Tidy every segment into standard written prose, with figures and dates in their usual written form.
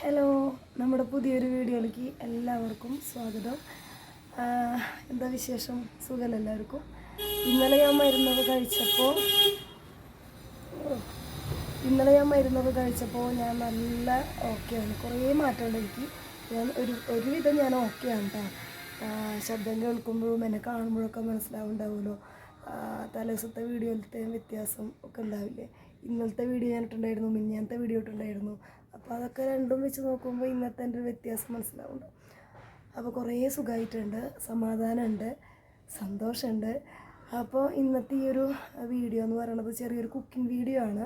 Hello, നമ്മുടെ പുതിയൊരു വീഡിയോയിലേക്ക് എല്ലാവർക്കും സ്വാഗതം. എന്താ വിശേഷം? സുഖമല്ല എല്ലാവർക്കും? ഇന്നലെ ഞാൻ മരുന്നൊക്കെ കഴിച്ചപ്പോൾ ഞാൻ നല്ല ഓക്കെയാണ്. കുറേ മാറ്റമുണ്ട് എനിക്ക്. ഞാൻ ഒരുവിധം ഞാൻ ഓക്കെയാണ് കേട്ടോ. ശബ്ദം കേൾക്കുമ്പോഴും എന്നെ കാണുമ്പോഴൊക്കെ മനസ്സിലാവുന്നുണ്ടാവുമല്ലോ. തലേദിവസത്തെ വീഡിയോയിലത്തെയും വ്യത്യാസം ഒക്കെ ഉണ്ടാവില്ലേ? ഇന്നലത്തെ വീഡിയോ ഞാൻ ഇട്ടുണ്ടായിരുന്നു, മിനിഞ്ഞാന്നത്തെ വീഡിയോ ഇട്ടുണ്ടായിരുന്നു. അപ്പോൾ അതൊക്കെ രണ്ടും വെച്ച് നോക്കുമ്പോൾ ഇന്നത്തെ എൻ്റെ ഒരു വ്യത്യാസം മനസ്സിലാവുന്നുണ്ട്. അപ്പോൾ കുറേ സുഖമായിട്ടുണ്ട്, സമാധാനമുണ്ട്, സന്തോഷമുണ്ട്. അപ്പോൾ ഇന്നത്തെ ഈ ഒരു വീഡിയോ എന്ന് പറയുന്നത് ചെറിയൊരു കുക്കിംഗ് വീഡിയോ ആണ്.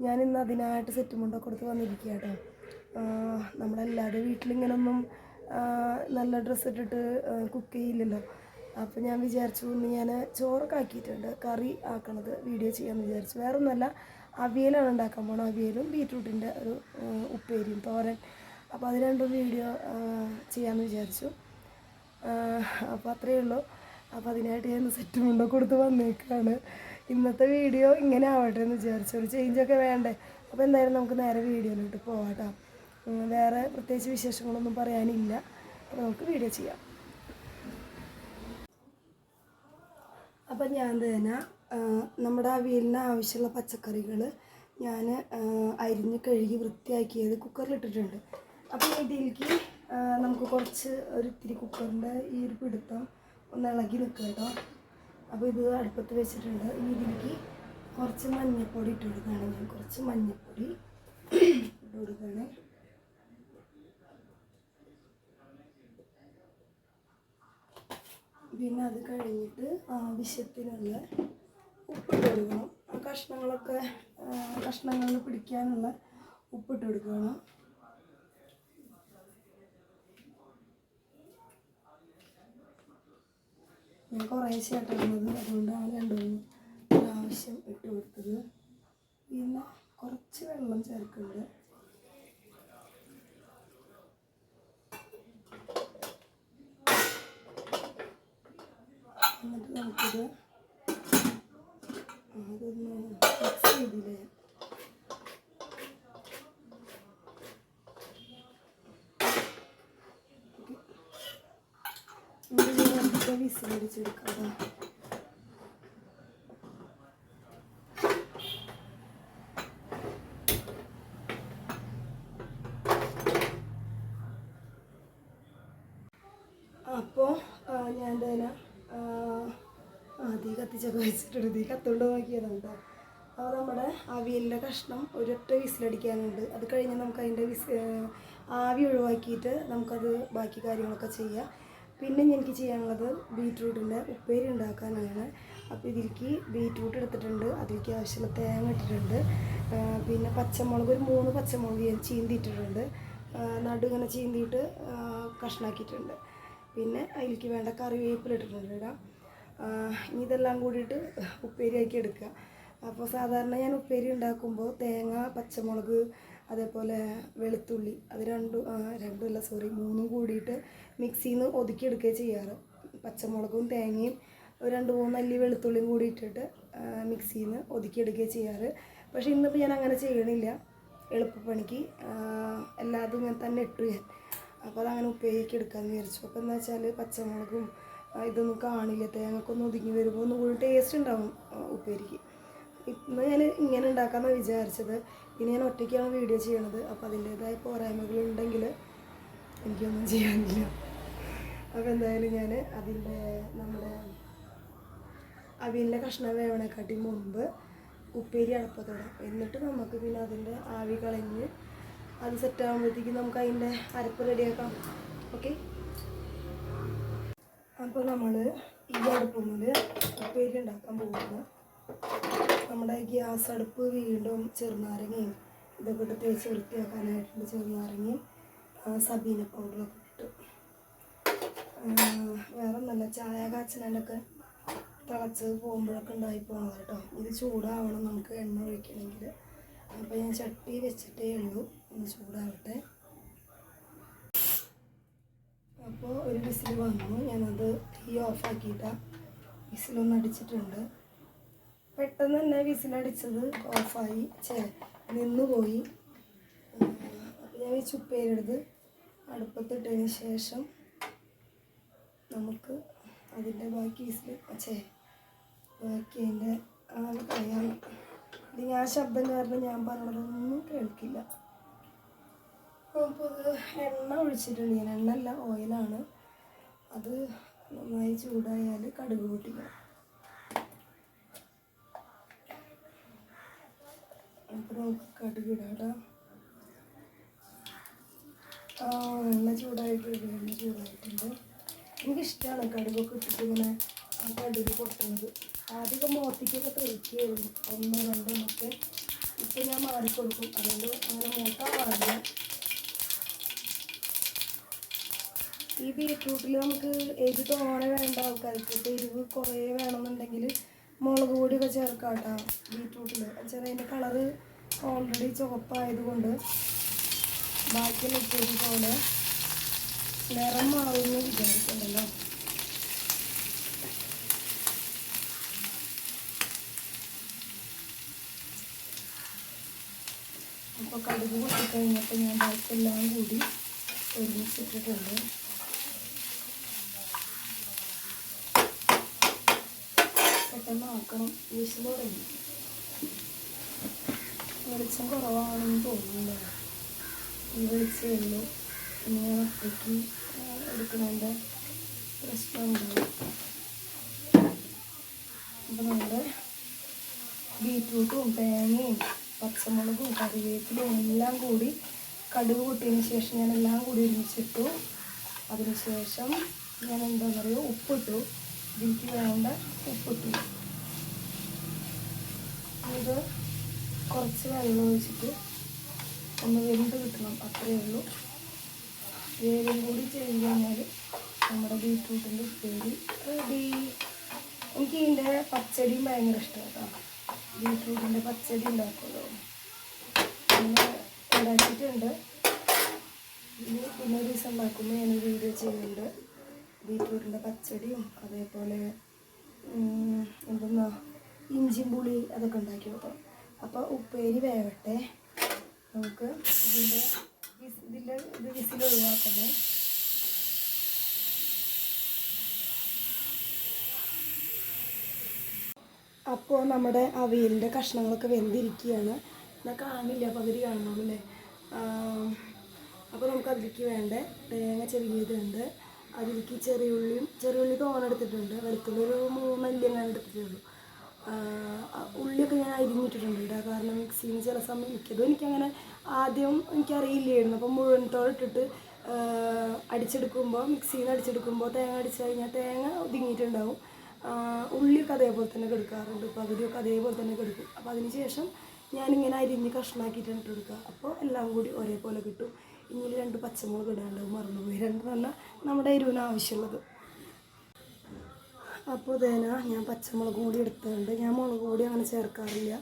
ഞാൻ ഇന്ന് അതിനായിട്ട് സെറ്റ് മുണ്ടൊക്കെ കൊടുത്ത് വന്നിരിക്കുക കേട്ടോ. നമ്മളല്ലാതെ വീട്ടിലിങ്ങനൊന്നും നല്ല ഡ്രസ്സ് ഇട്ടിട്ട് കുക്ക് ചെയ്യില്ലല്ലോ. അപ്പോൾ ഞാൻ വിചാരിച്ചു ഇന്ന് ഞാൻ ചോറൊക്കെ ആക്കിയിട്ടുണ്ട്, കറി ആക്കണത് വീഡിയോ ചെയ്യാമെന്ന് വിചാരിച്ചു. വേറെ ഒന്നുമല്ല, അവിയലാണ് ഉണ്ടാക്കാൻ പോകണം. അവിയലും ബീറ്റ്റൂട്ടിൻ്റെ ഒരു ഉപ്പേരിയും തോരൻ. അപ്പോൾ അത് രണ്ടും വീഡിയോ ചെയ്യാമെന്ന് വിചാരിച്ചു. അപ്പോൾ അത്രയേ ഉള്ളൂ. അപ്പോൾ അതിനായിട്ട് ഞാൻ സെറ്റ് മുണ്ടൊക്കെ കൊടുത്ത് വന്നേക്കാണ്. ഇന്നത്തെ വീഡിയോ ഇങ്ങനെ ആവട്ടെ എന്ന് വിചാരിച്ചു, ഒരു ചേഞ്ചൊക്കെ വേണ്ടേ. അപ്പോൾ എന്തായാലും നമുക്ക് നേരെ വീഡിയോയിലോട്ട് പോകാം കേട്ടോ. വേറെ പ്രത്യേകിച്ച് വിശേഷങ്ങളൊന്നും പറയാനില്ല. അപ്പോൾ നമുക്ക് വീഡിയോ ചെയ്യാം. അപ്പം ഞാൻ തന്നെ നമ്മുടെ അവിയലിന് ആവശ്യമുള്ള പച്ചക്കറികൾ ഞാൻ അരിഞ്ഞ് കഴുകി വൃത്തിയാക്കിയത് കുക്കറിലിട്ടിട്ടുണ്ട്. അപ്പോൾ ഇതിലേക്ക് നമുക്ക് കുറച്ച് ഇത്തിരി കുക്കറിൻ്റെ ഈ ഒരു പിടുത്തം ഒന്ന് ഇളകി നിൽക്കുക കേട്ടോ. അപ്പോൾ ഇത് അടുപ്പത്ത് വെച്ചിട്ടുണ്ട്. ഇതിലേക്ക് കുറച്ച് മഞ്ഞൾപ്പൊടി ഇട്ട് കൊടുക്കുകയാണ്. ഞാൻ കുറച്ച് മഞ്ഞൾപ്പൊടി ഇട്ട് കൊടുക്കുകയാണ്. പിന്നെ അത് കഴിഞ്ഞിട്ട് ആവശ്യത്തിനുള്ള ഉപ്പിട്ട് കൊടുക്കണം. കഷ്ണങ്ങളിൽ പിടിക്കാനുള്ള ഉപ്പിട്ട് കൊടുക്കണം. ഞാൻ കുറേശ്ശെ ഇട്ടിരുന്നത്, അതുകൊണ്ടാണ് 2-3 പ്രാവശ്യം ഇട്ട് കൊടുത്തത്. പിന്നെ കുറച്ച് വെള്ളം ചേർക്കുന്നുണ്ട്. എന്നിട്ട് നമുക്കിത് അതൊന്ന് മിക്സ് ചെയ്തില്ലേ. നമുക്ക് വിസിലടിച്ചെടുക്കാം. അപ്പോൾ ഞാൻ തന്നെ തീ കത്തിച്ചൊക്കെ വെച്ചിട്ടുണ്ട്. തീ കത്തുകൊണ്ട് നോക്കിയതാണ് കേട്ടോ. അപ്പോൾ നമ്മുടെ അവിയലിൻ്റെ കഷ്ണം ഒരൊറ്റ വിസിലടിക്കാനുണ്ട്. അത് കഴിഞ്ഞ് നമുക്ക് അതിൻ്റെ ആവി ഒഴിവാക്കിയിട്ട് നമുക്കത് ബാക്കി കാര്യങ്ങളൊക്കെ ചെയ്യാം. പിന്നെ എനിക്ക് ചെയ്യാനുള്ളത് ബീറ്റ്റൂട്ടിൻ്റെ ഉപ്പേരി ഉണ്ടാക്കാനാണ്. അപ്പോൾ ഇതിലേക്ക് ബീറ്റ്റൂട്ട് എടുത്തിട്ടുണ്ട്, അതിലേക്ക് ആവശ്യമുള്ള തേങ്ങ ഇട്ടിട്ടുണ്ട്. പിന്നെ പച്ചമുളക്, ഒരു 3 പച്ചമുളക് ഞാൻ ചീന്തിയിട്ടിട്ടുണ്ട്. നടുങ്ങനെ ചീന്തിയിട്ട് കഷ്ണാക്കിയിട്ടുണ്ട്. പിന്നെ അതിലേക്ക് വേണ്ട കറിവേപ്പില ഇട്ടിട്ടുണ്ട് ഇടാം. ഇനി ഇതെല്ലാം കൂടിയിട്ട് ഉപ്പേരിയാക്കി എടുക്കുക. അപ്പോൾ സാധാരണ ഞാൻ ഉപ്പേരി ഉണ്ടാക്കുമ്പോൾ തേങ്ങ, പച്ചമുളക്, അതേപോലെ വെളുത്തുള്ളി, അത് 3 കൂടിയിട്ട് മിക്സിയിൽ നിന്ന് ഒതുക്കിയെടുക്കുകയാണ് ചെയ്യാറ്. പച്ചമുളകും തേങ്ങയും 2-3 അല്ലി വെളുത്തുള്ളിയും കൂടി ഇട്ടിട്ട് മിക്സിയിൽ നിന്ന് ഒതുക്കിയെടുക്കുകയാണ് ചെയ്യാറ്. പക്ഷേ ഇന്നിപ്പോൾ ഞാൻ അങ്ങനെ ചെയ്യണില്ല. എളുപ്പപ്പണിക്ക് എല്ലാതും ഇങ്ങനെ തന്നെ ഇട്ടു ഞാൻ. അപ്പോൾ അതങ്ങനെ ഉപ്പേരിക്ക് എടുക്കാമെന്ന് വിചാരിച്ചു. അപ്പോൾ എന്താ വെച്ചാൽ പച്ചമുളകും ഇതൊന്നും കാണില്ല, തേങ്ങക്കൊന്നും ഒതുങ്ങി വരുമ്പോൾ ഒന്നും കൂടി ടേസ്റ്റ് ഉണ്ടാവും ഉപ്പേരിക്ക്. ഇന്ന് ഞാൻ ഇങ്ങനെ ഉണ്ടാക്കാമെന്നാണ് വിചാരിച്ചത്. പിന്നെ ഞാൻ ഒറ്റയ്ക്കാണ് വീഡിയോ ചെയ്യണത്. അപ്പോൾ അതിൻ്റേതായ പോരായ്മകളുണ്ടെങ്കിൽ എനിക്കൊന്നും ചെയ്യാനില്ല. അപ്പോൾ എന്തായാലും ഞാൻ നമ്മുടെ അവിയലിൻ്റെ കഷ്ണം വേവണേക്കാട്ടി മുമ്പ് ഉപ്പേരി അടപ്പത്തോടാം. എന്നിട്ട് നമുക്ക് പിന്നെ അതിൻ്റെ ആവി കളഞ്ഞ് അത് സെറ്റാകുമ്പോഴത്തേക്കും നമുക്ക് അതിൻ്റെ അരപ്പ് റെഡിയാക്കാം. ഓക്കെ. അപ്പോൾ നമ്മൾ ഈ അടുപ്പുമ്മിൽ ഉപ്പേരി ഉണ്ടാക്കാൻ പോകുന്നത്, നമ്മുടെ ഗ്യാസ് അടുപ്പ് വീണ്ടും ചെറുനാരങ്ങയും ഇതൊക്കെ ഇട്ട് തേച്ച് വൃത്തിയാക്കാനായിട്ടുണ്ട്. ചെറുനാരങ്ങയും സബീന പൗഡറൊക്കെ ഇട്ട്. വേറെ നല്ല ചായ കാച്ചനൊക്കെ തിളച്ച് പോകുമ്പോഴൊക്കെ ഉണ്ടായി പോകുന്നത് കേട്ടോ. ഇത് ചൂടാവണം നമുക്ക് എണ്ണ ഒഴിക്കണമെങ്കിൽ. അപ്പോൾ ഞാൻ ചട്ടി വെച്ചിട്ടേ ഉള്ളൂ, ഒന്ന് ചൂടാവട്ടെ. അപ്പോൾ ഒരു വിസിൽ വന്നു. ഞാനത് തീ ഓഫാക്കിയിട്ടാണ് വിസിലൊന്ന് അടിച്ചിട്ടുണ്ട്. പെട്ടെന്ന് തന്നെ വിസിലടിച്ചത് ഓഫായി നിന്നുപോയി. അപ്പോൾ ഞാൻ കുറച്ച് ഉപ്പേരെടുത്ത് അടുപ്പത്തിട്ടതിന് ശേഷം നമുക്ക് അതിൻ്റെ ബാക്കി ബാക്കി അതിൻ്റെ കളയാൻ. ഇല്ലെങ്കിൽ ആ ശബ്ദം കാരണം ഞാൻ പറഞ്ഞതൊന്നും കേൾക്കില്ല. അപ്പോൾ എണ്ണ ഒഴിച്ചിട്ടുണ്ട് ഞാൻ. എണ്ണ അല്ല, ഓയിലാണ്. അത് നന്നായി ചൂടായാൽ കടുക് പൊട്ടിക്കണം. അപ്പോൾ നമുക്ക് കടുക് ഇടാം. എണ്ണ ചൂടായിട്ടുണ്ട്. എനിക്കിഷ്ടമാണ് കടുകൊക്കെ ഇട്ടിട്ട് ഇങ്ങനെ ആ കടുക് പൊട്ടുന്നത്. ആദ്യമൊക്കെ മോത്തിക്കൊക്കെ തെറിക്കുകയായിരുന്നു, 1 2 ഒക്കെ. ഇപ്പം ഞാൻ മാറിക്കൊടുക്കും, അതുകൊണ്ട് അങ്ങനെ മൂക്കാൻ പാടില്ല. ഈ ബീറ്റ്റൂട്ടിൽ നമുക്ക് എരിവ് തോനെ വേണ്ട ആൾക്കാർക്ക്, എരിവ് കുറേ വേണമെന്നുണ്ടെങ്കിൽ മുളക് പൊടിയൊക്കെ ചേർക്കാം കേട്ടോ ബീറ്റ്റൂട്ടിൽ. അതിൻ്റെ കളറ് ഓൾറെഡി ചുവപ്പായതുകൊണ്ട് ബാക്കിയുള്ള ഉപ്പേരി പോലെ നിറം മാറുമെന്ന് വിചാരിക്കുന്നുണ്ടല്ലോ. അപ്പോൾ കടുക് പൊട്ടിക്കഴിഞ്ഞപ്പോൾ ഞാൻ ബാക്കിയെല്ലാം കൂടി ഒരുമിച്ചിട്ടിട്ടുണ്ട്. പെട്ടെന്ന് ആക്കണം, വിസിൽ തുടങ്ങി. വെളിച്ചം കുറവാണെന്ന് തോന്നുന്നുണ്ടോ? ഈ വെളിച്ചമേ ഉള്ളൂ. പിന്നെ ഞാൻ ഒറ്റയ്ക്ക് എടുക്കുന്നതിൻ്റെ പ്രശ്നമുണ്ടാവും. അപ്പോൾ നമ്മുടെ ബീറ്റ്റൂട്ടും തേങ്ങയും പച്ചമുളകും കറിവേപ്പിലും എല്ലാം കൂടി കടുക് പൊട്ടിയതിന് ശേഷം ഞാൻ എല്ലാം കൂടി ഒരുമിച്ചിട്ടു. അതിനുശേഷം ഞാൻ എന്താണെന്ന് പറയുക, ഉപ്പിട്ടു. ഇതിലേക്ക് വേണ്ട ഉപ്പിട്ടു. ഇത് കുറച്ച് വെള്ളം ഒഴിച്ചിട്ട് ഒന്ന് വെന്ത് കിട്ടണം, അത്രയേ ഉള്ളൂ. വേവും കൂടി ചെയ്ത് കഴിഞ്ഞാൽ നമ്മുടെ ബീറ്റ്റൂട്ടിൻ്റെ ഉപ്പേരി റെഡി. എനിക്ക് ഇതിൻ്റെ പച്ചടിയും ഭയങ്കര ഇഷ്ടമാണ് കേട്ടോ. ബീറ്റ്റൂട്ടിൻ്റെ പച്ചടി ഉണ്ടാക്കുമല്ലോ, അങ്ങനെ ഉണ്ടാക്കിയിട്ടുണ്ട്. പിന്നെ ഒരു ദിവസം ഉണ്ടാക്കുമ്പോൾ ഞാൻ വീഡിയോ ചെയ്യുന്നുണ്ട്. ബീറ്റ്റൂട്ടിൻ്റെ പച്ചടിയും അതേപോലെ എന്തെന്നാ ഇഞ്ചിയും പുളി അതൊക്കെ ഉണ്ടാക്കി വെക്കാം. അപ്പോൾ ഉപ്പേരി വേവട്ടെ, നമുക്ക് ഇത് വിസിൽ ഒഴിവാക്കണേ. അപ്പോൾ നമ്മുടെ അവിയലിൻ്റെ കഷ്ണങ്ങളൊക്കെ വെന്തിരിക്കുകയാണ്. എന്നാൽ കാണില്ല, പകുതി കാണുന്നുള്ളൂ അല്ലേ. അപ്പോൾ നമുക്ക് അതിലേക്ക് വേണ്ട തേങ്ങ ചെറിയതുണ്ട്. അതിലേക്ക് ചെറിയുള്ളി തോനെടുത്തിട്ടുണ്ട്. വെളുത്തുള്ളി ഒരു 3 അല്ലി ഞാൻ എടുത്തിട്ടുള്ളൂ. ഉള്ളിയൊക്കെ ഞാൻ അരിഞ്ഞിട്ടിട്ടുണ്ട് കേട്ടോ. കാരണം മിക്സിയിൽ ചില സമയം എനിക്കങ്ങനെ ആദ്യം എനിക്കറിയില്ലായിരുന്നു. അപ്പം മുഴുവനത്തോടെ ഇട്ടിട്ട് മിക്സിയിൽ നിന്ന് അടിച്ചെടുക്കുമ്പോൾ തേങ്ങ അടിച്ച് കഴിഞ്ഞാൽ തേങ്ങ ഒതുങ്ങിയിട്ടുണ്ടാവും. ഉള്ളിയൊക്കെ അതേപോലെ തന്നെ കെടുക്കാറുണ്ട്, പകുതിയൊക്കെ അതേപോലെ തന്നെ കെടുക്കും. അപ്പോൾ അതിന് ശേഷം ഞാനിങ്ങനെ അരിഞ്ഞ് കഷ്ണാക്കിയിട്ടാണ് ഇട്ട് കൊടുക്കുക. അപ്പോൾ എല്ലാം കൂടി ഒരേപോലെ കിട്ടും. ഇനി 2 പച്ചമുളക് ഇടാണ്ട് മറന്നുപോയി. 2 പറഞ്ഞാൽ നമ്മുടെ എരിവിന് ആവശ്യമുള്ളത്. അപ്പോൾ ഞാൻ പച്ചമുളക് കൂടി എടുത്തുകൊണ്ട്, ഞാൻ മുളക് പൊടി അങ്ങനെ ചേർക്കാറില്ല,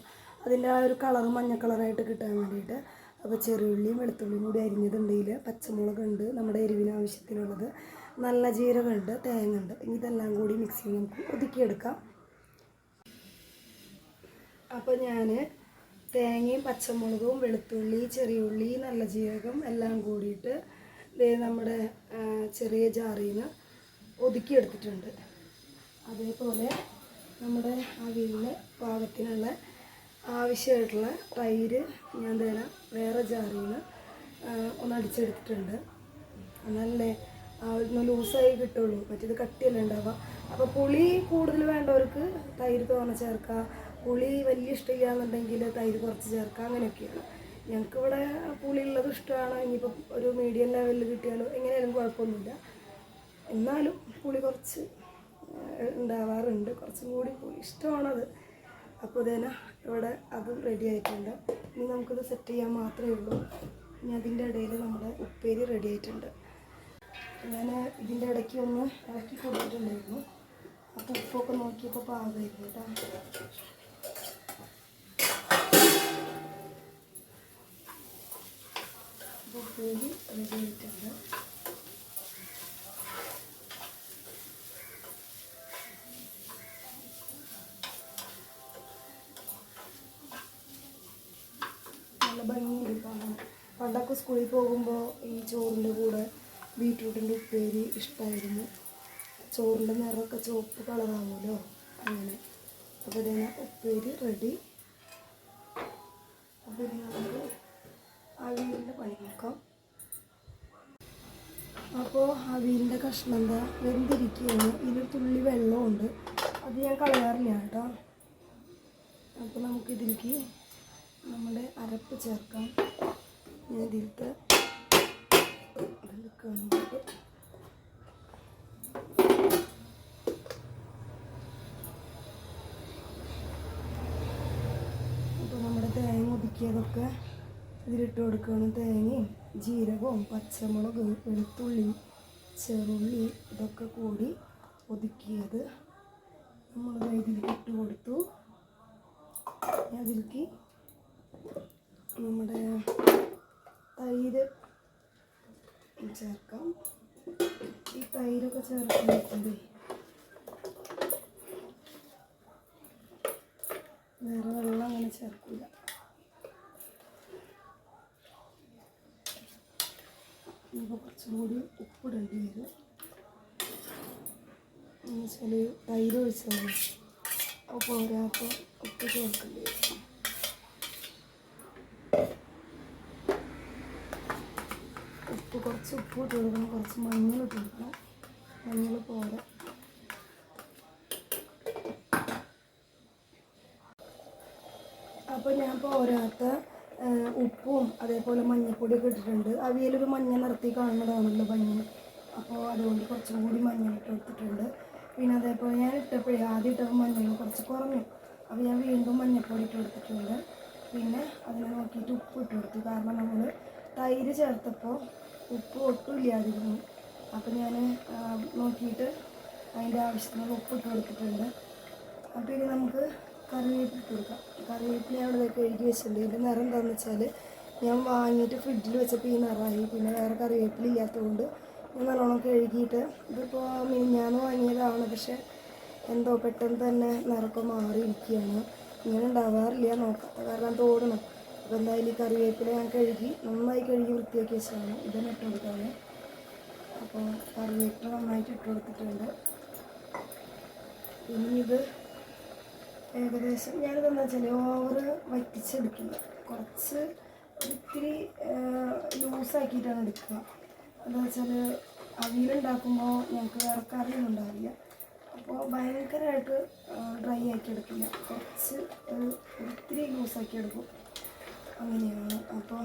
അതിൻ്റെ ആ ഒരു കളർ മഞ്ഞ കളറായിട്ട് കിട്ടാൻ വേണ്ടിയിട്ട്. അപ്പോൾ ചെറിയുള്ളിയും വെളുത്തുള്ളിയും കൂടി അരിഞ്ഞതുണ്ടെങ്കിൽ, പച്ചമുളകുണ്ട് നമ്മുടെ എരിവിന് ആവശ്യത്തിനുള്ളത്, നല്ല ജീരകമുണ്ട്, തേങ്ങ ഉണ്ട്. ഇതെല്ലാം കൂടി മിക്സിയിൽ നമുക്ക് ഒതുക്കിയെടുക്കാം. അപ്പോൾ ഞാൻ തേങ്ങയും പച്ചമുളകും വെളുത്തുള്ളി ചെറിയുള്ളി നല്ല ജീരകം എല്ലാം കൂടിയിട്ട് നമ്മുടെ ചെറിയ ജാറിൽ നിന്ന് ഒതുക്കിയെടുത്തിട്ടുണ്ട്. അതേപോലെ നമ്മുടെ അവിയലിന് പാകത്തിനുള്ള ആവശ്യമായിട്ടുള്ള തൈര് ഞാൻ വേറെ ജാറിൽ നിന്ന് ഒന്ന് അടിച്ചെടുത്തിട്ടുണ്ട്. എന്നാലല്ലേ ഒന്ന് ലൂസായി കിട്ടുള്ളൂ, മറ്റേത് കട്ടിയല്ലേ ഉണ്ടാവുക. അപ്പോൾ പുളി കൂടുതൽ വേണ്ടവർക്ക് തൈര് തോനെ ചേർക്കുക, പുളി വലിയ ഇഷ്ടമില്ലാന്നുണ്ടെങ്കിൽ തൈര് കുറച്ച് ചേർക്കുക, അങ്ങനെയൊക്കെയാണ്. ഞങ്ങൾക്കിവിടെ പുളി ഉള്ളത് ഇഷ്ടമാണ്. ഇനിയിപ്പോൾ ഒരു മീഡിയം ലെവലിൽ കിട്ടിയാലോ എങ്ങനെയായാലും കുഴപ്പമൊന്നുമില്ല. എന്നാലും പുളി കുറച്ച് ഉണ്ടാവാറുണ്ട്, കുറച്ചും കൂടി പുളി ഇഷ്ടമാണത്. അപ്പോൾ ഇവിടെ അതും റെഡി ആയിട്ടുണ്ട്. ഇനി നമുക്കിത് സെറ്റ് ചെയ്യാൻ മാത്രമേ ഉള്ളൂ. ഇനി അതിൻ്റെ ഇടയിൽ നമ്മുടെ ഉപ്പേരി റെഡി ആയിട്ടുണ്ട്. ഞാൻ ഇതിൻ്റെ ഇടയ്ക്ക് ഒന്ന് ഇളക്കി കൊടുത്തിട്ടുണ്ടായിരുന്നു. അപ്പോൾ ഉപ്പൊക്കെ നോക്കിയപ്പോൾ പാകമായിരുന്നു കേട്ടോ. ഉപ്പേരി റെഡി ആയിട്ടുണ്ട്. നല്ല ഭംഗിയുണ്ട് കാണാൻ. പണ്ടൊക്കെ സ്കൂളിൽ പോകുമ്പോൾ ഈ ചോറിൻ്റെ കൂടെ ബീറ്റ്റൂട്ടിൻ്റെ ഉപ്പേരി ഇഷ്ടമായിരുന്നു. ചോറിൻ്റെ നിറമൊക്കെ ചുവപ്പ് കളറാകുമല്ലോ അങ്ങനെ. അപ്പോൾ ഇതിന് ഉപ്പേരി റെഡി. അപ്പോൾ ഇനി നമുക്ക് അവിയലിൻ്റെ പണി നോക്കാം. അപ്പോൾ അവിയലിൻ്റെ കഷ്ണം എന്താ വെന്തിരിക്കുകയാണ്. ഇതിൽ തുള്ളി വെള്ളമുണ്ട്, അത് ഞാൻ കളയാറില്ല കേട്ടോ. അപ്പോൾ നമുക്കിതിലേക്ക് നമ്മുടെ അരപ്പ് ചേർക്കാം. ഞാൻ ഇതിലത്തെ എടുക്കുകയാണ്. അപ്പോൾ നമ്മുടെ തേങ്ങ ഒതുക്കിയതൊക്കെ ഇതിലിട്ട് കൊടുക്കുകയാണ്. തേങ്ങയും ജീരകവും പച്ചമുളക് വെളുത്തുള്ളി ചെറുള്ളി ഇതൊക്കെ കൂടി ഒതുക്കിയത് നമ്മൾ ഇതിലേക്ക് ഇട്ട് കൊടുത്തു. അതിലേക്ക് നമ്മുടെ തൈര് ചേർക്കാം. ഈ തൈരൊക്കെ ചേർക്കുമ്പോൾ വേറെ വെള്ളം അങ്ങനെ ചേർക്കില്ല. ഇപ്പോൾ കുറച്ചും കൂടി ഉപ്പിടേണ്ടി വരും. എന്നുവെച്ചാൽ തൈര് ഒഴിച്ചാൽ അപ്പോൾ പോരാപ്പോൾ ഉപ്പ് ചേർക്കേണ്ടി വരും. കുറച്ച് ഉപ്പ് ഇട്ട് കൊടുക്കണം, കുറച്ച് മഞ്ഞൾ ഇട്ട് കൊടുക്കണം. മഞ്ഞൾ പോരാ. അപ്പോൾ ഞാൻ പോരാത്ത ഉപ്പും അതേപോലെ മഞ്ഞൾപ്പൊടിയൊക്കെ ഇട്ടിട്ടുണ്ട്. അവിയലൊരു മഞ്ഞ നിറത്തി കാണുന്നതാണല്ലോ ഭംഗി. അപ്പോൾ അതുകൊണ്ട് കുറച്ചും കൂടി മഞ്ഞൾ ഇട്ട് കൊടുത്തിട്ടുണ്ട്. പിന്നെ അതേപോലെ ഞാൻ ഇട്ടപ്പോഴേ ആദ്യം ഇട്ടപ്പോൾ മഞ്ഞൾ കുറച്ച് കുറഞ്ഞു. അപ്പോൾ ഞാൻ വീണ്ടും മഞ്ഞൾപ്പൊടി ഇട്ട് കൊടുത്തിട്ടുണ്ട്. പിന്നെ അതിനെ നോക്കിയിട്ട് ഉപ്പ് ഇട്ട് കൊടുത്തു. കാരണം നമ്മൾ തൈര് ചേർത്തപ്പോൾ ഉപ്പ് ഒട്ടും ഇല്ലാതിരുന്നു. അപ്പോൾ ഞാൻ നോക്കിയിട്ട് അതിൻ്റെ ആവശ്യത്തിനുള്ള ഉപ്പ് ഇട്ട് കൊടുത്തിട്ടുണ്ട്. അപ്പോൾ ഇനി നമുക്ക് കറിവേപ്പില ഇട്ട് കൊടുക്കാം. കറിവേപ്പില അവിടെ കഴുകി വെച്ചിട്ടുണ്ട്. ഇതിൻ്റെ നിറം എന്താണെന്ന് വെച്ചാൽ ഞാൻ വാങ്ങിയിട്ട് ഫ്രിഡ്ജിൽ വെച്ചപ്പോൾ ഈ നിറമായി. പിന്നെ വേറെ കറിവേപ്പില ഇല്ലാത്തതുകൊണ്ട് ഞാൻ നല്ലോണം കഴുകിയിട്ട്, ഇതിപ്പോൾ മിനിഞ്ഞാന്ന് വാങ്ങിയതാണ്. പക്ഷേ എന്തോ പെട്ടെന്ന് തന്നെ നിറമൊക്കെ മാറിയിരിക്കുകയാണ്. ഇങ്ങനെ ഉണ്ടാവാറില്ല, നോക്കാത്ത കാരണം തോടണം. അപ്പോൾ എന്തായാലും ഈ കറിവേപ്പില ഞാൻ നന്നായി കഴുകി വൃത്തിയാക്കി വെച്ചതാണ്. ഇതന്നെ ഇട്ട് കൊടുക്കാണ്. അപ്പോൾ കറിവേപ്പില നന്നായിട്ട് ഇട്ട് കൊടുത്തിട്ടുണ്ട്. ഇനി ഇത് ഏകദേശം ഞാനിതെന്താ വെച്ചാൽ ഓവർ വറ്റിച്ചെടുക്കില്ല, കുറച്ച് ഇത്തിരി ലൂസാക്കിയിട്ടാണ് എടുക്കുക. എന്താ വെച്ചാൽ അവിയലുണ്ടാക്കുമ്പോൾ ഞങ്ങൾക്ക് വേറെ കറിയൊന്നും ഉണ്ടാവില്ല. അപ്പോൾ ഭയങ്കരമായിട്ട് ഡ്രൈ ആക്കി എടുക്കില്ല, കുറച്ച് ഒത്തിരി ലൂസാക്കി എടുക്കും, അങ്ങനെയാണ്. അപ്പോൾ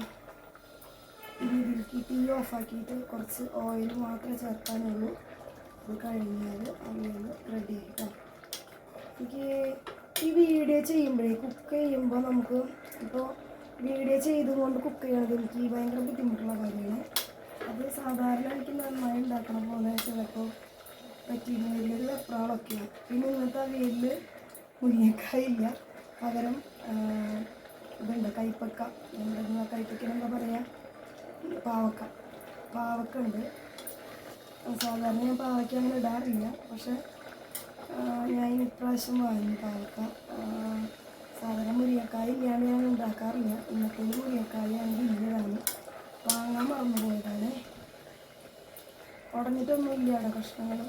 ഇതിലേക്ക് തീ ഓഫാക്കിയിട്ട് കുറച്ച് ഓയിൽ മാത്രമേ ചേർക്കാനുള്ളൂ. അത് കഴിഞ്ഞാൽ അവിയൽ റെഡി ആയിട്ടോ. എനിക്ക് ഈ വീഡിയോ ചെയ്യുമ്പോഴേ കുക്ക് ചെയ്യുമ്പോൾ നമുക്ക് ഇപ്പോൾ വീഡിയോ ചെയ്തുകൊണ്ട് കുക്ക് ചെയ്യണത് എനിക്ക് ഭയങ്കര ബുദ്ധിമുട്ടുള്ള കാര്യമാണ്. അത് സാധാരണ എനിക്ക് നന്നായി ഉണ്ടാക്കണം പോലെ ചിലപ്പോൾ പറ്റിയിരുന്ന വലിയൊരു വെപ്രാളൊക്കെയാണ്. പിന്നെ ഇന്നത്തെ അവിയലിൽ മുരിങ്ങക്കായില്ല, പകരം ഇതുണ്ട് കൈപ്പക്ക. നമ്മുടെ കൈപ്പക്കന് എന്താ പറയുക, പാവക്ക ഉണ്ട്. സാധാരണ ഞാൻ പാവയ്ക്ക അങ്ങനെ ഇടാറില്ല, പക്ഷേ ഞാൻ ഇപ്രാവശ്യം വാങ്ങി പാവക്ക. സാധാരണ മുരിങ്ങക്കായ ഇല്ലാണ്ട് ഞാൻ ഉണ്ടാക്കാറില്ല. ഇന്നത്തെ മുരിങ്ങക്കായാണെങ്കിൽ ഇല്ലതാണ്, വാങ്ങാൻ മറന്നു പോയതാണ്. ഉടഞ്ഞിട്ടൊന്നും ഇല്ല അവിടെ കഷ്ണങ്ങൾ.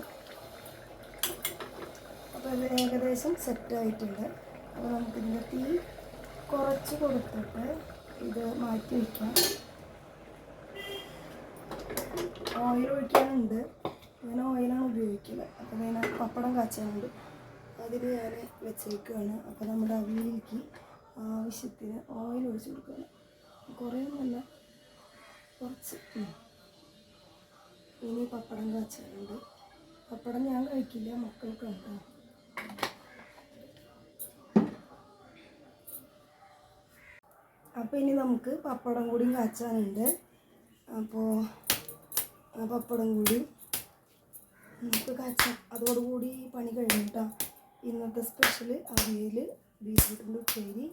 അപ്പോൾ അത് ഏകദേശം സെറ്റായിട്ടുണ്ട്. അപ്പോൾ നമുക്കിതിൻ്റെ തീ കുറച്ച് കൊടുത്തിട്ട് ഇത് മാറ്റി വയ്ക്കാം. ഓയിൽ ഒഴിക്കാനുണ്ട്, ഞാൻ ഓയിലാണ് ഉപയോഗിക്കുന്നത്. അപ്പോൾ ഞാൻ പപ്പടം കാച്ചാനുണ്ട്, അതിന് ഞാൻ വെച്ചേക്കുകയാണ്. അപ്പോൾ നമ്മുടെ അവിയലിലേക്ക് ആവശ്യത്തിന് ഓയിൽ ഒഴിച്ച് കൊടുക്കണം. കുറേ നല്ല കുറച്ച്. ഇനി പപ്പടം കാച്ചാനുണ്ട്. പപ്പടം ഞാൻ കഴിക്കില്ല, മക്കൾക്ക് ഉണ്ടോ. അപ്പോൾ ഇനി നമുക്ക് പപ്പടം കൂടി കാച്ചാനുണ്ട്. അപ്പോൾ പപ്പടം കൂടി നമുക്ക് കാച്ചാം. അതോടുകൂടി പണി കഴിഞ്ഞു കേട്ടോ. ഇന്നത്തെ സ്പെഷ്യൽ അവിയൽ, ബീറ്റ്റൂട്ടിൻ്റെ ഉപ്പേരി,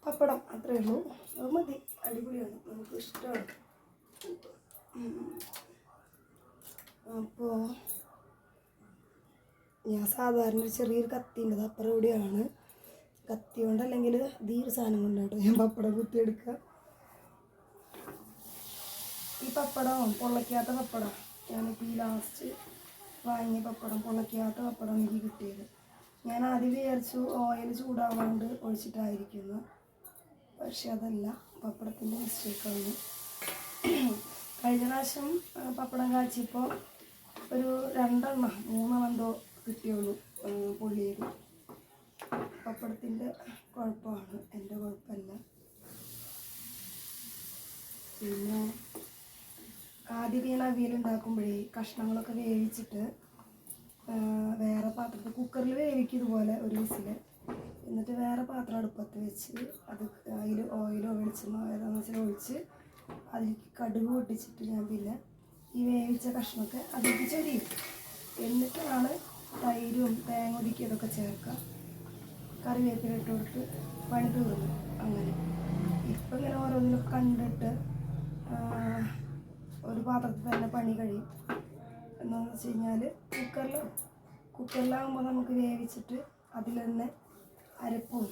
പപ്പടം, അത്രയേ ഉള്ളൂ. അത് മതി, അടിപൊളിയാണ്, നമുക്ക് ഇഷ്ടമാണ്. അപ്പോൾ ഞാൻ സാധാരണ ഒരു ചെറിയൊരു കത്തി ഉണ്ട്, അപ്പുറം കൂടിയാണ്. കത്തി കൊണ്ട് അല്ലെങ്കിൽ ഈ ഒരു സാധനം കൊണ്ടാട്ടോ ഞാൻ പപ്പടം കുത്തിയെടുക്കുക. പപ്പടം പൊള്ളയ്ക്കാത്ത പപ്പടം, ഞാനിപ്പോൾ ഈ ലാസ്റ്റ് വാങ്ങിയ പപ്പടം പൊള്ളയ്ക്കാത്ത പപ്പടം എനിക്ക് കിട്ടിയത്. ഞാൻ ആദ്യം വിചാരിച്ചു ഓയിൽ ചൂടാവാണ്ട് ഒഴിച്ചിട്ടായിരിക്കുന്നു, പക്ഷെ അതല്ല, പപ്പടത്തിൻ്റെ മിസ്റ്റേക്കാണ്. കഴിഞ്ഞ പ്രാവശ്യം പപ്പടം കാച്ചിയപ്പോൾ ഒരു 2-3 എന്തോ കിട്ടിയുള്ളൂ പൊള്ളിയത്. പപ്പടത്തിൻ്റെ കുഴപ്പമാണ്, എൻ്റെ കുഴപ്പമല്ല. പിന്നെ ആദ്യം ഞാൻ അവിയൽ ഉണ്ടാക്കുമ്പോഴേ കഷ്ണങ്ങളൊക്കെ വേവിച്ചിട്ട് വേറെ പാത്രത്തിൽ കുക്കറിൽ വേവിക്കും ഇതുപോലെ ഒരു വിസിൽ, എന്നിട്ട് വേറെ പാത്രം അടുപ്പത്ത് വെച്ച് അത് അതിൽ ഓയിലോ വെളിച്ചെണ്ണോ ഏതാണെന്ന് വെച്ചാൽ ഒഴിച്ച് അതിലേക്ക് കടുക് പൊട്ടിച്ചിട്ട് ഞാൻ പിന്നെ ഈ വേവിച്ച കഷ്ണമൊക്കെ അതിലേക്ക് ചൊരിയും. എന്നിട്ടാണ് തൈരും തേങ്ങ ഒതുക്കിയതൊക്കെ ചേർക്കുക, കറിവേപ്പില ഇട്ട് കൊടുത്ത് പണി തീർന്നു. അങ്ങനെ ഇപ്പം ഇങ്ങനെ ഓരോന്നിനൊക്കെ കണ്ടിട്ട് ഒരു പാത്രത്തിൽ തന്നെ പണി കഴിയും. എന്താണെന്ന് വെച്ച് കഴിഞ്ഞാൽ കുക്കറിലാകുമ്പോൾ നമുക്ക് വേവിച്ചിട്ട് അതിൽ തന്നെ അരപ്പും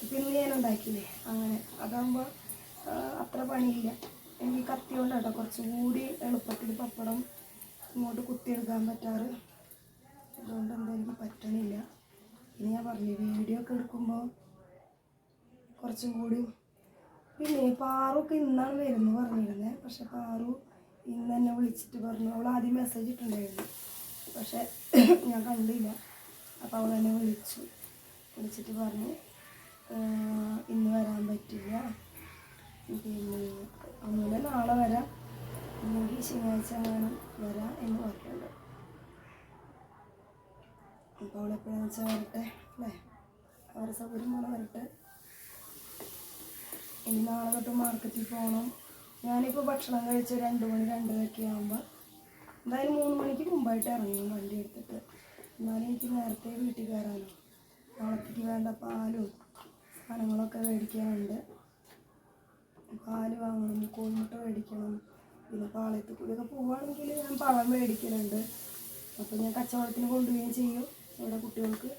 പിന്നെ ഞാൻ ഉണ്ടാക്കിയില്ലേ അങ്ങനെ, അതാകുമ്പോൾ അത്ര പണിയില്ല. എനിക്ക് കത്തി കൊണ്ടാട്ടോ കുറച്ചും കൂടി എളുപ്പത്തിൽ പപ്പടം ഇങ്ങോട്ട് കുത്തിയെടുക്കാൻ പറ്റാറ്, അതുകൊണ്ട് എന്താ എനിക്ക് പറ്റണില്ല. പിന്നെ ഞാൻ പറഞ്ഞില്ലേ വീഡിയോ ഒക്കെ എടുക്കുമ്പോൾ കുറച്ചും കൂടി. പിന്നെ പാറൊക്കെ ഇന്നാണ് വരുന്നു പറഞ്ഞിരുന്നത്, പക്ഷെ പാറു ഇന്ന് എന്നെ വിളിച്ചിട്ട് പറഞ്ഞു, അവൾ ആദ്യം മെസ്സേജ് ഇട്ടുണ്ടായിരുന്നു പക്ഷെ ഞാൻ കണ്ടില്ല. അപ്പോൾ അവൾ എന്നെ വിളിച്ചിട്ട് പറഞ്ഞു ഇന്ന് വരാൻ പറ്റില്ല, പിന്നെ അങ്ങനെ നാളെ വരാം, ഇല്ലെങ്കിൽ ശനിയാഴ്ച അങ്ങനെ വരാം എന്ന് പറഞ്ഞിട്ടുണ്ട്. അപ്പോൾ അവളെപ്പോഴാണെന്ന് വെച്ചാൽ വരട്ടെ അല്ലേ, അവരുടെ സൗകര്യം പോലെ വരട്ടെ. ഇനി നാളെ തൊട്ട് മാർക്കറ്റിൽ പോകണം. ഞാനിപ്പോൾ ഭക്ഷണം കഴിച്ച് 2 മണി 2:30 ആകുമ്പോൾ എന്തായാലും 3 മണിക്ക് മുമ്പായിട്ട് ഇറങ്ങും വണ്ടി എടുത്തിട്ട്, എന്നാലും എനിക്ക് നേരത്തെ വീട്ടിൽ കയറാനോ. നാളത്തേക്ക് വേണ്ട പാലും സാധനങ്ങളൊക്കെ മേടിക്കാനുണ്ട്. പാല് വാങ്ങണം, കോഴിമുട്ട മേടിക്കണം, പിന്നെ പാളയത്തിൽ കൂടിയൊക്കെ പോവുകയാണെങ്കിൽ ഞാൻ പഴം മേടിക്കലുണ്ട്. അപ്പോൾ ഞാൻ കച്ചവടത്തിന് കൊണ്ടുപോവുകയും ചെയ്യും, ഇവിടെ കുട്ടികൾക്ക്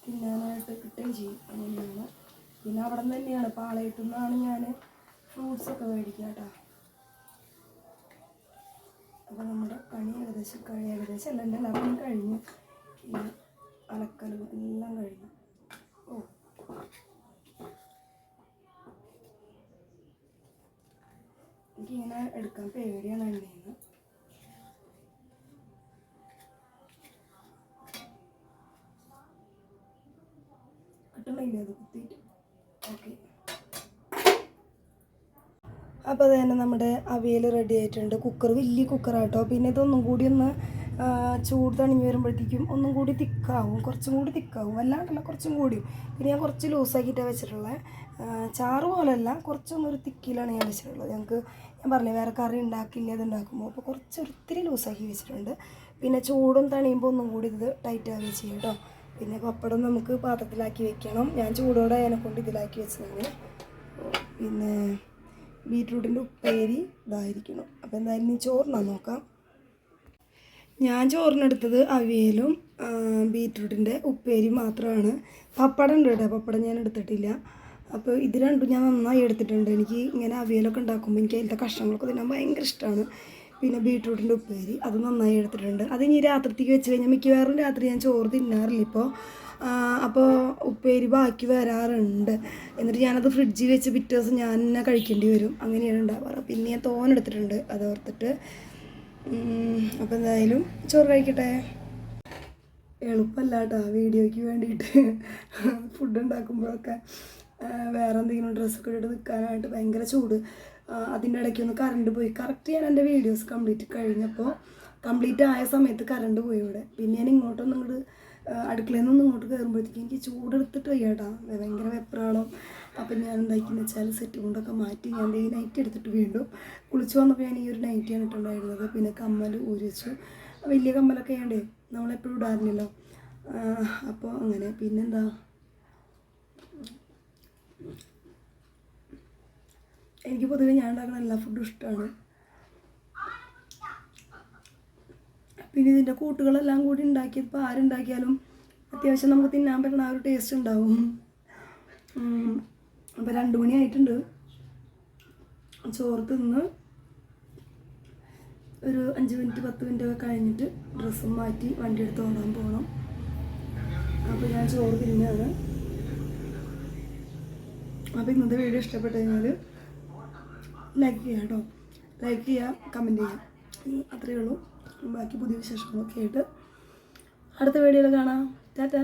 തിന്നാനായിട്ട് കിട്ടുകയും ചെയ്യും. അങ്ങനെയാണ്. പിന്നെ അവിടെ നിന്ന് തന്നെയാണ്, പാളയത്തു നിന്നാണ് ഞാൻ ഫ്രൂട്ട്സൊക്കെ മേടിക്കുക കേട്ടോ. അപ്പോൾ നമ്മുടെ പണി ഏകദേശം എല്ലാം എല്ലാ പണിയും കഴിഞ്ഞു. പിന്നെ അലക്കലും എല്ലാം കഴിഞ്ഞു. എനിക്കിങ്ങനെ എടുക്കാൻ പേടിയാണ് എണ്ണീന്ന്. കിട്ടണില്ല അത് കുത്തിയിട്ട്. ഓക്കെ, അപ്പോൾ അത് തന്നെ നമ്മുടെ അവിയൽ റെഡി ആയിട്ടുണ്ട്. കുക്കർ വലിയ കുക്കറാട്ടോ. പിന്നെ ഇതൊന്നും കൂടി ഒന്ന് ചൂട് തണിഞ്ഞ് വരുമ്പോഴത്തേക്കും ഒന്നും കൂടി തിക്കാവും, കുറച്ചും കൂടി തിക്കാവും, വല്ലാണ്ടല്ല കുറച്ചും കൂടി. പിന്നെ ഞാൻ കുറച്ച് ലൂസാക്കിയിട്ടാണ് വെച്ചിട്ടുള്ളത്, ചാറ് പോലെയല്ല, കുറച്ചൊന്നൊരു തിക്കിലാണ് ഞാൻ വെച്ചിട്ടുള്ളത്. ഞങ്ങൾക്ക് ഞാൻ പറഞ്ഞില്ലേ വേറെ കറി ഉണ്ടാക്കില്ല അത് ഉണ്ടാക്കുമ്പോൾ, അപ്പോൾ ഒത്തിരി ലൂസാക്കി വെച്ചിട്ടുണ്ട്. പിന്നെ ചൂടും തണിയുമ്പോൾ ഒന്നും കൂടി ഇത് ടൈറ്റാവുകയും ചെയ്യും കേട്ടോ. പിന്നെ പപ്പടം നമുക്ക് പാത്രത്തിലാക്കി വെക്കണം, ഞാൻ ചൂടോടെ അതിനെക്കൊണ്ട് ഇതിലാക്കി വെച്ചതാണ്. പിന്നെ ബീറ്റ്റൂട്ടിൻ്റെ ഉപ്പേരി ഇതായിരിക്കണം. അപ്പോൾ എന്തായാലും നീ ചോറിനാ നോക്കാം. ഞാൻ ചോറിനെടുത്തത് അവിയലും ബീറ്റ്റൂട്ടിൻ്റെ ഉപ്പേരി മാത്രമാണ്. പപ്പടം ഉണ്ട് കേട്ടോ, പപ്പടം ഞാൻ എടുത്തിട്ടില്ല. അപ്പോൾ ഇത് രണ്ടും ഞാൻ നന്നായി എടുത്തിട്ടുണ്ട്. എനിക്ക് ഇങ്ങനെ അവിയലൊക്കെ ഉണ്ടാക്കുമ്പോൾ എനിക്ക് അതിലത്തെ കഷ്ണങ്ങളൊക്കെ തിന്നാൻ ഭയങ്കര ഇഷ്ടമാണ്. പിന്നെ ബീറ്റ്റൂട്ടിൻ്റെ ഉപ്പേരി അത് നന്നായി എടുത്തിട്ടുണ്ട്. അത് ഇനി രാത്രിത്തേക്ക് വെച്ച് കഴിഞ്ഞാൽ മിക്കവാറും രാത്രി ഞാൻ ചോറ് തിന്നാറില്ല ഇപ്പോൾ. അപ്പോൾ ഉപ്പേരി ബാക്കി വരാറുണ്ട്, എന്നിട്ട് ഞാനത് ഫ്രിഡ്ജിൽ വെച്ച് പിറ്റേ ദിവസം ഞാൻ തന്നെ കഴിക്കേണ്ടി വരും. അങ്ങനെയാണ് ഉണ്ടാവാറ്. പിന്നെ ഞാൻ തോനെടുത്തിട്ടുണ്ട് അത് ഓർത്തിട്ട്. അപ്പോൾ എന്തായാലും ചോറ് കഴിക്കട്ടെ. എളുപ്പമല്ല കേട്ടോ വീഡിയോയ്ക്ക് വേണ്ടിയിട്ട് ഫുഡ് ഉണ്ടാക്കുമ്പോഴൊക്കെ വേറെ എന്തെങ്കിലും ഡ്രസ്സൊക്കെ ഇട്ട് നിൽക്കാനായിട്ട് ഭയങ്കര ചൂട്. അതിൻ്റെ ഇടയ്ക്കൊന്ന് കറണ്ട് പോയി. കറക്റ്റ് ഞാൻ എൻ്റെ വീഡിയോസ് കംപ്ലീറ്റ് ആയ സമയത്ത് കറണ്ട് പോയി ഇവിടെ. പിന്നെ ഞാൻ ഇങ്ങോട്ട് അടുക്കളയിൽ നിന്നൊന്നും ഇങ്ങോട്ട് കയറുമ്പോഴത്തേക്കും എനിക്ക് ചൂടെടുത്തിട്ട് വയ്യാട്ടാ, ഭയങ്കര വെപ്രാളം. അപ്പം ഞാൻ എന്താക്കിയെന്ന് വെച്ചാൽ സെറ്റ് കൊണ്ടൊക്കെ മാറ്റി ഞാൻ ഈ നൈറ്റ് എടുത്തിട്ട് വീണ്ടും കുളിച്ച് വന്നപ്പോൾ ഞാൻ ഈ ഒരു നൈറ്റിയാണ് ഇട്ടുണ്ടായിരുന്നത്. പിന്നെ കമ്മൽ ഊരി വെച്ചു, വലിയ കമ്മലൊക്കെ വേണ്ടേ, നമ്മളെപ്പോഴും ഇടാറില്ലല്ലോ. അപ്പോൾ അങ്ങനെ. പിന്നെന്താ, എനിക്ക് പൊതുവെ ഞാൻ ഉണ്ടാക്കുന്ന എല്ലാ ഫുഡും ഇഷ്ടമാണ്. പിന്നെ ഇതിൻ്റെ കൂട്ടുകളെല്ലാം കൂടി ഉണ്ടാക്കിയപ്പോൾ ആരുണ്ടാക്കിയാലും അത്യാവശ്യം നമുക്ക് തിന്നാൻ പറ്റുന്ന ആ ഒരു ടേസ്റ്റ് ഉണ്ടാവും. അപ്പോൾ 2 മണി ആയിട്ടുണ്ട്. ചോറ് തിന്ന് ഒരു 5 മിനിറ്റ് 10 മിനിറ്റ് ഒക്കെ കഴിഞ്ഞിട്ട് ഡ്രസ്സും മാറ്റി വണ്ടി എടുത്ത് ഓടാൻ പോകണം. അപ്പോൾ ഞാൻ ചോറ് തിന്നാണ്. അപ്പോൾ ഇന്നത്തെ വീഡിയോ ഇഷ്ടപ്പെട്ട് കഴിഞ്ഞാൽ ലൈക്ക് ചെയ്യാം കേട്ടോ. ലൈക്ക് ചെയ്യുക, കമൻറ്റ് ചെയ്യാം. അത്രയേ ഉള്ളൂ. ബാക്കി പുതിയ വിശേഷങ്ങളൊക്കെ ആയിട്ട് അടുത്ത വീഡിയോയിൽ കാണാം. ടാറ്റാ.